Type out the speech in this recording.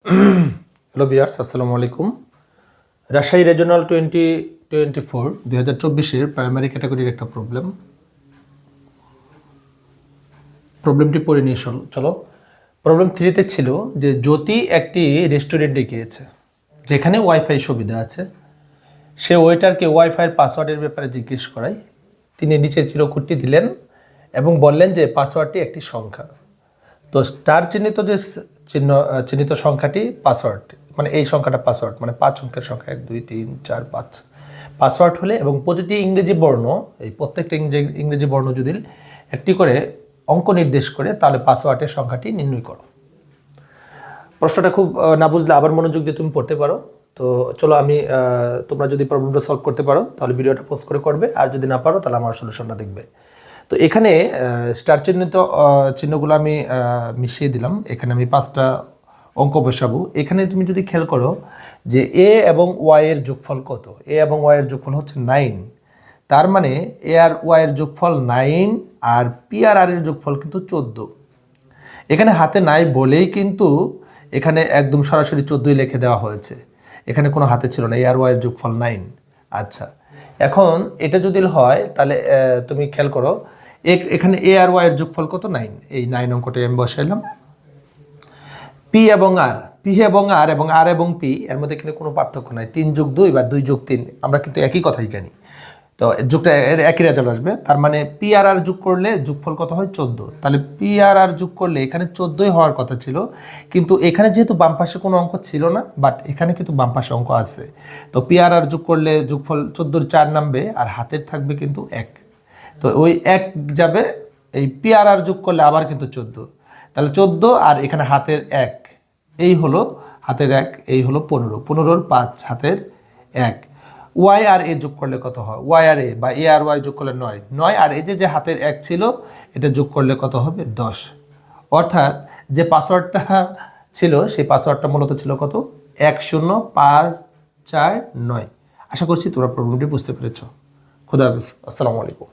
Hello viewers, আসসালামু আলাইকুম। Rajshahi regional 2024 primary ক্যাটাগরির একটা প্রবলেমটি পড়ে নিয়ে চলো। প্রবলেম 3তে ছিল যে জ্যোতি একটি রেস্টুরেন্টে গিয়েছে যেখানে ওয়াইফাই সুবিধা আছে। সে ওয়েটারকে ওয়াইফাইয়ের পাসওয়ার্ডের ব্যাপারে জিজ্ঞেস করায় তিনি নিচে চিরকুটটি দিলেন এবং বললেন যে পাসওয়ার্ডটি একটি সংখ্যা। তো স্টার চিহ্নিত যে চিহ্নিত সংখ্যাটি পাসওয়ার্ড, মানে এই সংখ্যাটা পাসওয়ার্ড, মানে 5 অঙ্কের সংখ্যা 1 2 3 4 5 পাসওয়ার্ড হলে এবং প্রতিটি ইংরেজি বর্ণ, এই প্রত্যেকটা ইংরেজি বর্ণ যদি একটি করে অঙ্ক নির্দেশ করে তাহলে পাসওয়ার্ডের সংখ্যাটি নির্ণয় করো। প্রশ্নটা খুব না বুঝলে আবার মনোযোগ দিয়ে তুমি পড়তে পারো। তো চলো তোমরা যদি প্রবলেমটা সলভ করতে পারো তাহলে ভিডিওটা পোস্ট করে করবে, আর যদি না পারো তাহলে আমার সলিউশনটা দেখবে। তো এখানে স্টার চিহ্নিত চিহ্নগুলো আমি মিশিয়ে দিলাম। এখানে আমি 5টা অঙ্ক বসাবো। এখানে তুমি যদি খেয়াল করো যে এ এবং ওয়াই এর যোগফল কত, এ এবং ওয়াই এর যোগফল হচ্ছে 9। তার মানে এ আর ওয়াই এর যোগফল 9 আর পি আর আর এর যোগফল কিন্তু 14। এখানে হাতে নাই বলেই কিন্তু এখানে একদম সরাসরি 14ই লিখে দেওয়া হয়েছে, এখানে কোনো হাতে ছিল না। এ আর ওয়াই এর যোগফল 9। আচ্ছা, এখন এটা যদি হয় তাহলে তুমি খেয়াল করো এখানে এ আর ওয়াই এর যোগফল কত, 9। এই 9 অঙ্কটাই আমি বসাইলাম। পি এবং আর, পি এবং আর এবং আর এবং পি এর মধ্যে কিন্তু কোনো পার্থক্য নাই। 3 যোগ 2 বা 2 যোগ 3 আমরা কিন্তু একই কথাই জানি। তো যোগটা একই রেজাল্ট আসবে। তার মানে পি আর আর যোগ করলে যোগফল কত হয়, 14। তাহলে পি আর আর যোগ করলে এখানে 14ই হওয়ার কথা ছিল, কিন্তু এখানে যেহেতু বাম পাশে কোনো অঙ্ক ছিল না, বাট এখানে কিন্তু বাম পাশে অঙ্ক আছে। তো পি আর আর যোগ করলে যোগফল 14-র 4 নামবে আর হাতের থাকবে কিন্তু 1। তো ওই 1 যাবে, এই পি আর আর যোগ করলে আবার কিন্তু 14। তাহলে 14 আর এখানে হাতের 1, এই হলো হাতের 1, এই হলো 15। 15-র 5 হাতের 1। ওয়াই আর এ যোগ করলে কত হয়, ওয়াই আর এ বা এ আর ওয়াই যোগ করলে 9। 9 আর এই যে হাতের 1 ছিল এটা যোগ করলে কত হবে, 10। অর্থাৎ যে পাসওয়ার্ডটা ছিল সেই পাসওয়ার্ডটা মূলত ছিল কত, 10549। আশা করছি তোমরা প্রবলেমটি বুঝতে পেরেছ। খুদা হাফেজ, আসসালামু আলাইকুম।